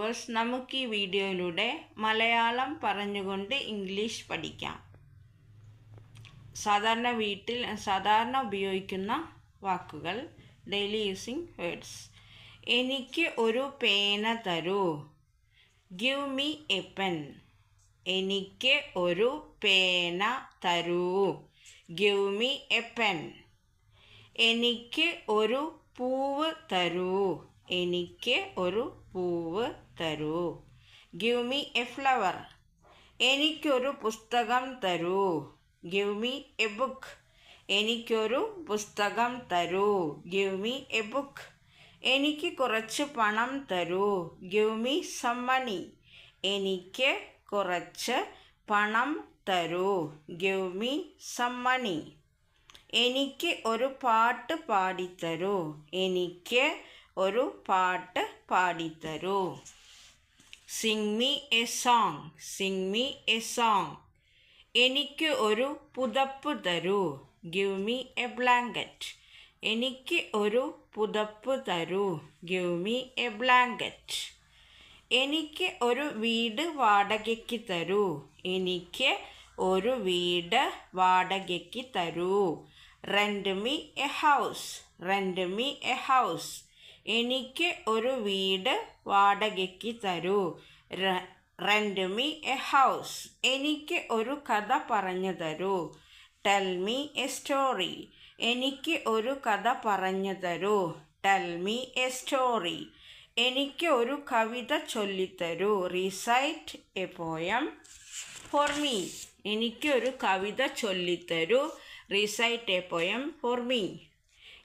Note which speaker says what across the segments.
Speaker 1: Viewers, നമുക്ക് ഈ വീഡിയോയിലൂടെ മലയാളം പറഞ്ഞുകൊണ്ട് ഇംഗ്ലീഷ് പഠിക്കാം. സാധാരണ ഉപയോഗിക്കുന്ന വാക്കുകൾ, ഡെയിലി യൂസിങ് വേർഡ്സ്. എനിക്ക് ഒരു പേന തരൂ. Give me a pen. എനിക്ക് ഒരു പേന തരൂ. Give me a pen. എനിക്ക് ഒരു പൂവ് തരൂ. എനിക്ക് ഒരു പൂവ് തരൂ. Give me a flower. എനിക്കൊരു പുസ്തകം തരൂ. Give me a book. എനിക്കൊരു പുസ്തകം തരൂ. Give me a book. എനിക്ക് കുറച്ച് പണം തരൂ. Give me some money. എനിക്ക് കുറച്ച് പണം തരൂ. Give me some money. എനിക്ക് ഒരു പാട്ട് പാടിത്തരൂ. എനിക്ക് ഒരു പാട്ട് പാടിത്തരൂ. Sing me a song. Sing me a song. എനിക്ക് ഒരു പുതപ്പ് തരൂ. Give me a blanket. എനിക്ക് ഒരു പുതപ്പ് തരൂ. Give me a blanket. എനിക്ക് ഒരു വീട് വാടകയ്ക്ക് തരൂ. എനിക്ക് ഒരു വീട് വാടകയ്ക്ക് തരൂ. Rent me a house. Rent me a house. എനിക്ക് ഒരു വീട് വാടകയ്ക്ക് തരൂ. Rent me a house. എനിക്ക് ഒരു കഥ പറഞ്ഞു തരൂ. Tell me a story. എനിക്ക് ഒരു കഥ പറഞ്ഞു തരൂ. Tell me a story. എനിക്ക് ഒരു കവിത ചൊല്ലിത്തരൂ. Recite a poem for me. എനിക്ക് ഒരു കവിത ചൊല്ലിത്തരൂ. Recite a poem for me.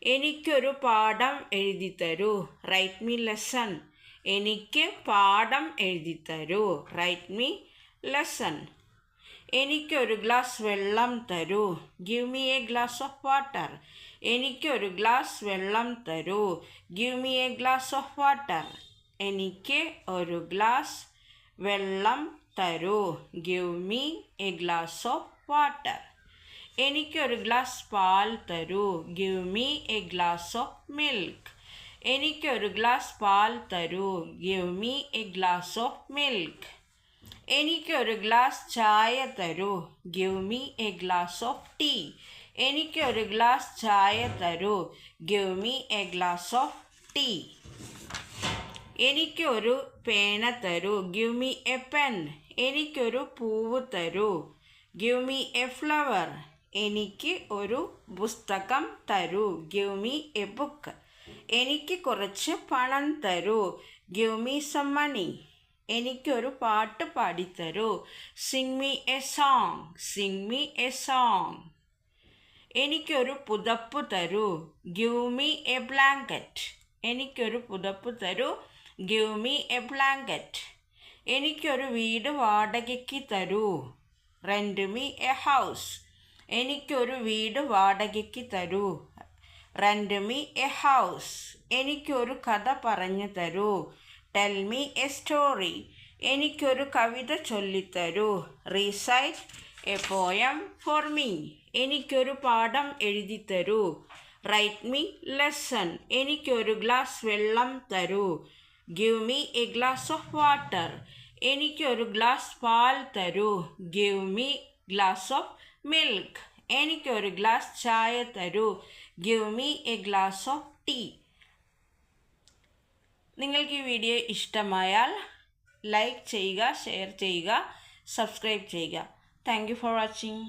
Speaker 1: എനിക്കൊരു പാഠം എഴുതിത്തരൂ. Write me lesson. എനിക്ക് പാഠം എഴുതിത്തരൂ. Write me lesson. എനിക്കൊരു ഗ്ലാസ് വെള്ളം തരൂ. Give me a glass of water. എനിക്കൊരു ഗ്ലാസ് വെള്ളം തരൂ. Give me a glass of water. എനിക്ക് ഒരു ഗ്ലാസ് വെള്ളം തരൂ. Give me a glass of water. എനിക്കൊരു ഗ്ലാസ് പാൽ തരൂ. Give me a glass of milk. എനിക്കൊരു ഗ്ലാസ് പാൽ തരൂ. Give me a glass of milk. എനിക്കൊരു ഗ്ലാസ് ചായ തരൂ. Give me a glass of tea. എനിക്കൊരു ഗ്ലാസ് ചായ തരൂ. Give me a glass of tea. എനിക്കൊരു പേന തരൂ. Give me a pen. എനിക്കൊരു പൂവ് തരൂ. Give me a flower. എനിക്ക് ഒരു പുസ്തകം തരൂ. Give me a book. എനിക്ക് കുറച്ച് പണം തരൂ. Give me some money. എനിക്കൊരു പാട്ട് പാടിത്തരൂ. Sing me a song. Sing me a song. എനിക്കൊരു പുതപ്പ് തരൂ. Give me a blanket. എനിക്കൊരു പുതപ്പ് തരൂ. Give me a blanket. എനിക്കൊരു വീട് വാടകയ്ക്ക് തരൂ. Rent me a house. എനിക്കൊരു വീട് വാടകയ്ക്ക് തരൂ. Rent me a house. എനിക്കൊരു കഥ പറഞ്ഞു തരൂ. Tell me a story. എനിക്കൊരു കവിത ചൊല്ലിത്തരൂ. Recite a poem for me. എനിക്കൊരു പാഠം എഴുതിത്തരൂ. Write me lesson. എനിക്കൊരു ഗ്ലാസ് വെള്ളം തരൂ. Give me a glass of water. എനിക്കൊരു ഗ്ലാസ് പാൽ തരൂ. Give me glass of milk. എനിക്കൊരു ഗ്ലാസ് ചായ തരൂ. Give me a glass of tea. നിങ്ങൾക്ക് ഈ വീഡിയോ ഇഷ്ടമായാൽ ലൈക്ക് ചെയ്യുക, ഷെയർ ചെയ്യുക, സബ്സ്ക്രൈബ് ചെയ്യുക. Thank you for watching.